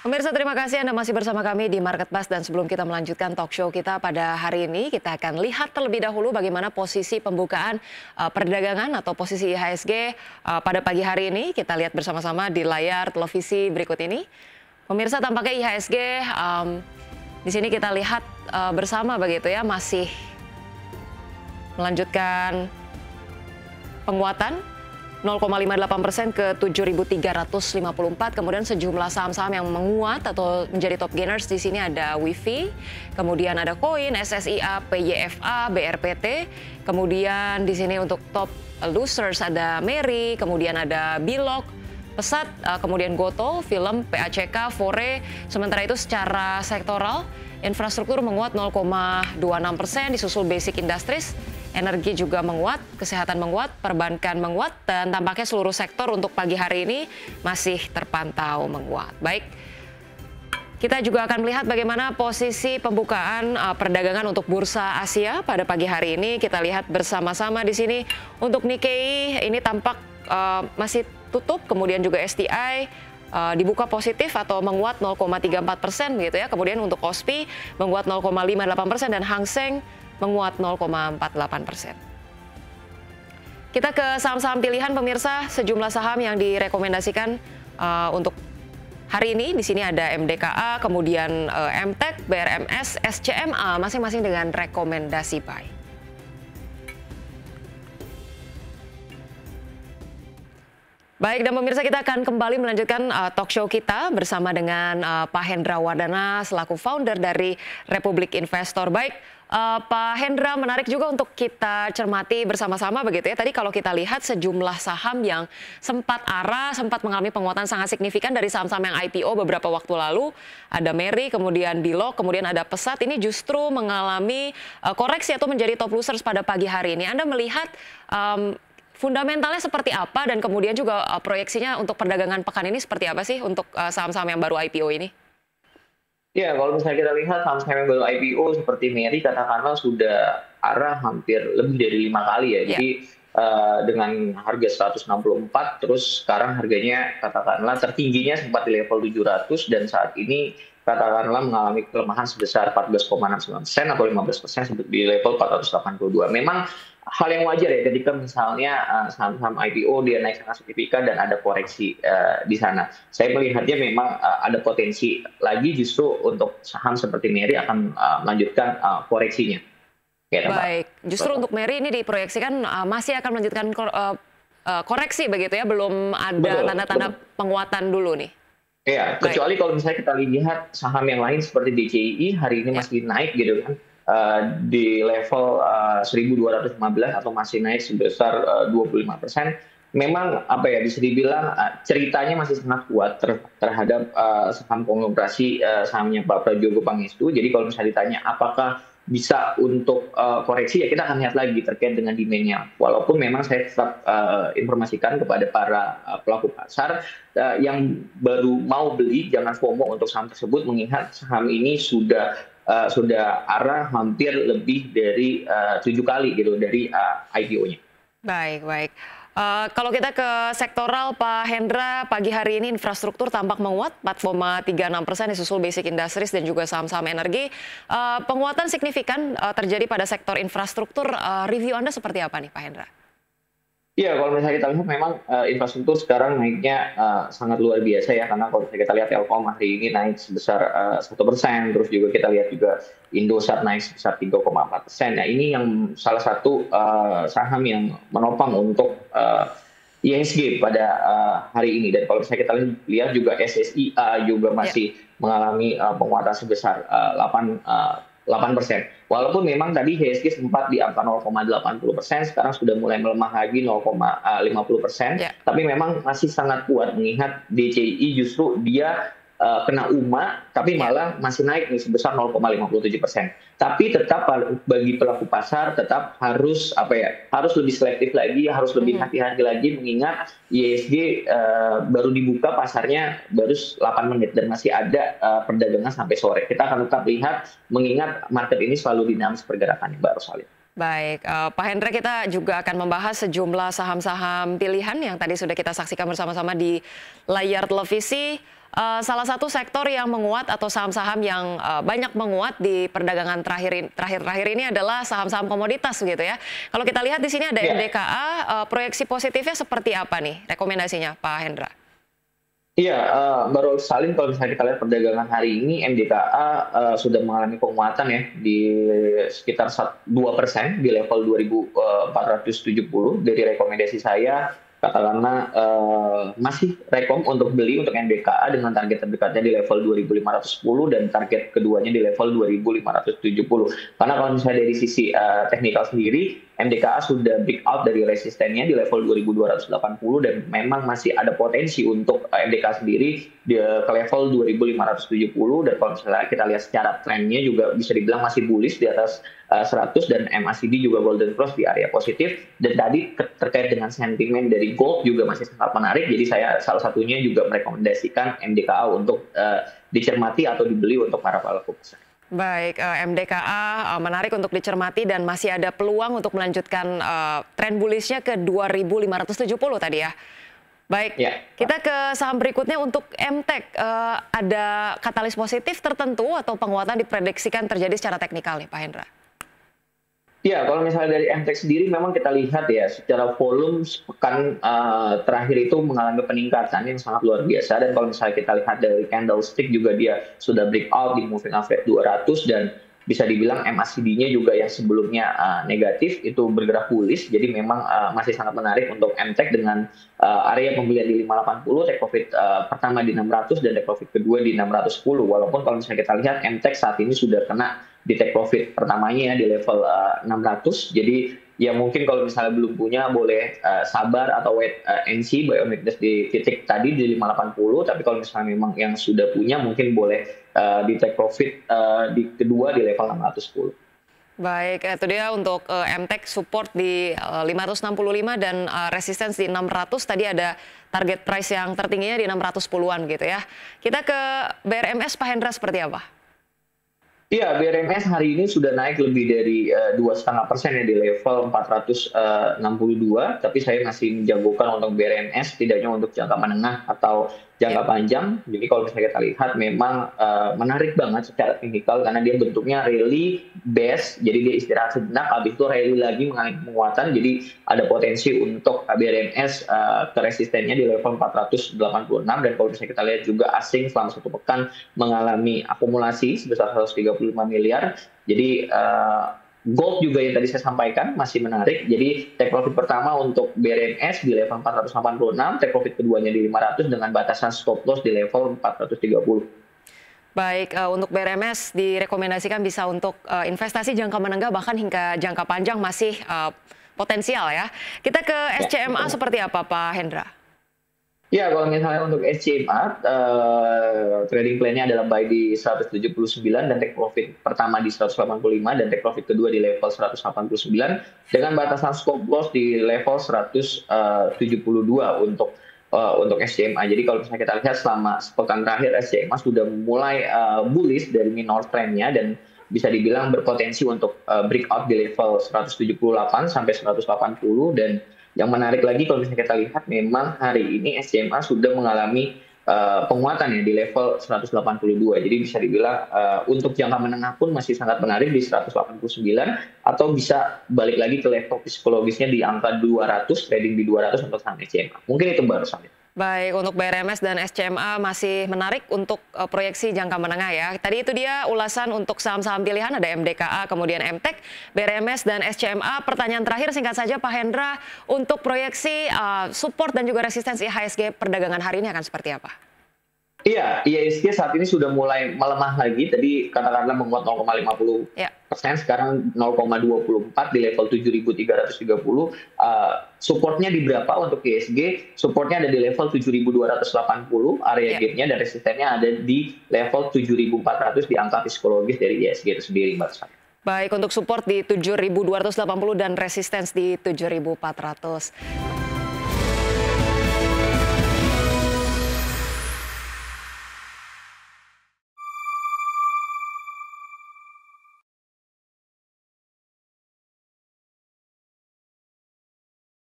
Pemirsa, terima kasih Anda masih bersama kami di Market Buzz, dan sebelum kita melanjutkan talk show kita pada hari ini, kita akan lihat terlebih dahulu bagaimana posisi pembukaan perdagangan atau posisi IHSG pada pagi hari ini. Kita lihat bersama-sama di layar televisi berikut ini. Pemirsa, tampaknya IHSG di sini kita lihat bersama begitu ya, masih melanjutkan penguatan 0,58% ke 7.354. Kemudian sejumlah saham-saham yang menguat atau menjadi top gainers di sini ada Wifi, kemudian ada Koin, SSIA, PYFA, BRPT. Kemudian di sini untuk top losers ada Meri, kemudian ada Bilog, Pesat, kemudian Goto, Film, PACK, Fore. Sementara itu secara sektoral, infrastruktur menguat 0,26%, disusul Basic Industries. Energi juga menguat, kesehatan menguat, perbankan menguat, dan tampaknya seluruh sektor untuk pagi hari ini masih terpantau menguat. Baik, kita juga akan melihat bagaimana posisi pembukaan perdagangan untuk Bursa Asia pada pagi hari ini. Kita lihat bersama-sama di sini untuk Nikkei ini tampak masih tutup, kemudian juga STI dibuka positif atau menguat 0,34% gitu ya. Kemudian untuk KOSPI menguat 0,58% dan Hang Seng menguat 0,48%. Kita ke saham-saham pilihan pemirsa, sejumlah saham yang direkomendasikan untuk hari ini. Di sini ada MDKA, kemudian MTEK, BRMS, SCMA, masing-masing dengan rekomendasi buy. Baik, dan pemirsa, kita akan kembali melanjutkan talk show kita bersama dengan Pak Hendra Wardana selaku founder dari Republik Investor. Baik, Pak Hendra, menarik juga untuk kita cermati bersama-sama begitu ya. Tadi kalau kita lihat sejumlah saham yang sempat mengalami penguatan sangat signifikan dari saham-saham yang IPO beberapa waktu lalu. Ada Meri, kemudian Bilog, kemudian ada Pesat. Ini justru mengalami koreksi atau menjadi top losers pada pagi hari ini. Anda melihat fundamentalnya seperti apa, dan kemudian juga proyeksinya untuk perdagangan pekan ini seperti apa sih untuk saham-saham yang baru IPO ini? Ya, kalau misalnya kita lihat saham-saham yang baru IPO seperti Meri, katakanlah sudah arah hampir lebih dari 5 kali ya. Jadi dengan harga 164, terus sekarang harganya katakanlah tertingginya sempat di level 700, dan saat ini katakanlah mengalami kelemahan sebesar 14,69% atau 15% di level 482. Memang hal yang wajar ya ketika misalnya saham-saham IPO dia naik sangat signifikan dan ada koreksi di sana. Saya melihatnya memang ada potensi lagi justru untuk saham seperti Meri akan melanjutkan koreksinya. Ya, baik, justru untuk Meri ini diproyeksikan masih akan melanjutkan koreksi begitu ya, belum ada tanda-tanda penguatan dulu nih. Ya, kecuali kalau misalnya kita lihat saham yang lain seperti DCII hari ini masih naik gitu kan. Di level 1.215 atau masih naik sebesar 25%. Memang apa ya, bisa dibilang ceritanya masih sangat kuat terhadap saham konglomerasi sahamnya Pak Prajogo Pangestu. Jadi kalau misalnya ditanya apakah bisa untuk koreksi, ya kita akan lihat lagi terkait dengan demand-nya. Walaupun memang saya tetap informasikan kepada para pelaku pasar yang baru mau beli, jangan FOMO untuk saham tersebut, mengingat saham ini sudah arah hampir lebih dari 7 kali gitu dari IPO-nya. Baik. Kalau kita ke sektoral, Pak Hendra, pagi hari ini infrastruktur tampak menguat 4,36%, disusul Basic Industries dan juga saham-saham energi. Penguatan signifikan terjadi pada sektor infrastruktur. Review Anda seperti apa nih, Pak Hendra? Iya, kalau misalnya kita lihat memang infrastruktur sekarang naiknya sangat luar biasa ya, karena kalau misalnya kita lihat Telkom hari ini naik sebesar 1%, terus juga kita lihat juga Indosat naik sebesar 3,4%. Nah, ini yang salah satu saham yang menopang untuk IHSG pada hari ini. Dan kalau misalnya kita lihat juga SSIA juga masih mengalami penguatan sebesar 8%. Walaupun memang tadi IHSG sempat di angka 0,80%, sekarang sudah mulai melemah lagi 0,50%. Tapi memang masih sangat kuat, mengingat DCI justru dia kena UMA, tapi malah masih naik nih sebesar 0,57%. Tapi tetap bagi pelaku pasar tetap harus harus lebih selektif lagi, harus lebih hati-hati lagi, mengingat IHSG baru dibuka pasarnya baru 8 menit dan masih ada perdagangan sampai sore. Kita akan tetap lihat, mengingat market ini selalu dinamis pergerakannya, Mbak Rosalina. Baik, Pak Hendra, kita juga akan membahas sejumlah saham-saham pilihan yang tadi sudah kita saksikan bersama-sama di layar televisi. salah satu sektor yang menguat atau saham-saham yang banyak menguat di perdagangan terakhir ini adalah saham-saham komoditas gitu ya. Kalau kita lihat di sini ada MDKA, proyeksi positifnya seperti apa nih rekomendasinya Pak Hendra? Iya, baru Salim kalau misalnya kita lihat perdagangan hari ini MDKA sudah mengalami penguatan ya di sekitar 2% di level 2.470 dari rekomendasi saya. Katakanlah masih rekom untuk beli untuk MDKA dengan target terdekatnya di level 2.510 dan target keduanya di level 2.570. Karena kalau misalnya dari sisi teknikal sendiri, MDKA sudah break out dari resistennya di level 2.280 dan memang masih ada potensi untuk MDKA sendiri ke level 2.570 dan kalau misalnya kita lihat secara trennya juga bisa dibilang masih bullish di atas 100 dan MACD juga golden cross di area positif dan tadi terkait dengan sentimen dari gold juga masih sangat menarik jadi saya salah satunya juga merekomendasikan MDKA untuk dicermati atau dibeli untuk para pelaku pasar. Baik, MDKA menarik untuk dicermati dan masih ada peluang untuk melanjutkan tren bullishnya ke 2.570 tadi ya. Baik, ya. Kita ke saham berikutnya untuk MTEK. Ada katalis positif tertentu atau penguatan diprediksikan terjadi secara teknikal nih Pak Hendra? Ya, kalau misalnya dari MTEK sendiri memang kita lihat ya secara volume pekan terakhir itu mengalami peningkatan yang sangat luar biasa dan kalau misalnya kita lihat dari candlestick juga dia sudah breakout di moving average 200 dan bisa dibilang MACD-nya juga yang sebelumnya negatif itu bergerak bullish jadi memang masih sangat menarik untuk MTEK dengan area pembelian di 580, take profit pertama di 600 dan take profit kedua di 610 walaupun kalau misalnya kita lihat MTEK saat ini sudah kena di take profit pertamanya di level 600 jadi ya mungkin kalau misalnya belum punya boleh sabar atau wait and see buy on weakness di titik tadi di 580 tapi kalau misalnya memang yang sudah punya mungkin boleh di take profit di kedua di level 610. Baik, itu dia untuk MTEK support di 565 dan resistance di 600. Tadi ada target price yang tertingginya di 610-an gitu ya. Kita ke BRMS Pak Hendra seperti apa? Iya, BRMS hari ini sudah naik lebih dari 2,5% ya di level 462, tapi saya masih menjagokan untuk BRMS tidaknya untuk jangka menengah atau jangka panjang. Jadi kalau misalnya kita lihat memang menarik banget secara teknikal karena dia bentuknya rally base, jadi dia istirahat sejenak, habis itu rally lagi mengalami penguatan, jadi ada potensi untuk BRMS ke resistennya di level 486 dan kalau misalnya kita lihat juga asing selama satu pekan mengalami akumulasi sebesar 135 miliar. Jadi gold juga yang tadi saya sampaikan masih menarik. Jadi take profit pertama untuk BRMS di level 486, take profit keduanya di 500 dengan batasan stop loss di level 430. Baik, untuk BRMS direkomendasikan bisa untuk investasi jangka menengah bahkan hingga jangka panjang masih potensial ya. Kita ke SCMA seperti apa Pak Hendra? Ya, kalau misalnya untuk SCMA, trading plan-nya adalah buy di 179 dan take profit pertama di 185 dan take profit kedua di level 189 dengan batasan stop loss di level 172 untuk SCMA. Jadi kalau misalnya kita lihat selama sepekan terakhir SCMA sudah mulai bullish dari minor trend-nya dan bisa dibilang berpotensi untuk breakout di level 178 sampai 180 dan yang menarik lagi kalau misalnya kita lihat memang hari ini SCMA sudah mengalami penguatan ya di level 182. Jadi bisa dibilang untuk jangka menengah pun masih sangat menarik di 189 atau bisa balik lagi ke level psikologisnya di angka 200, trading di 200 untuk saham SCMA. Mungkin itu baru saja. Baik, untuk BRMS dan SCMA masih menarik untuk proyeksi jangka menengah ya. Tadi itu dia ulasan untuk saham-saham pilihan, ada MDKA, kemudian MTEK, BRMS dan SCMA. Pertanyaan terakhir singkat saja Pak Hendra, untuk proyeksi support dan juga resistensi IHSG perdagangan hari ini akan seperti apa? Iya, IHSG saat ini sudah mulai melemah lagi. Tadi katakanlah menguat 0,50%, sekarang 0,24 di level 7.330. Supportnya di berapa untuk IHSG? Supportnya ada di level 7.280, area gap-nya dan resistennya ada di level 7.400 di angka psikologis dari IHSG itu sendiri, Mbak. Baik, untuk support di 7.280 dan resistance di 7.400.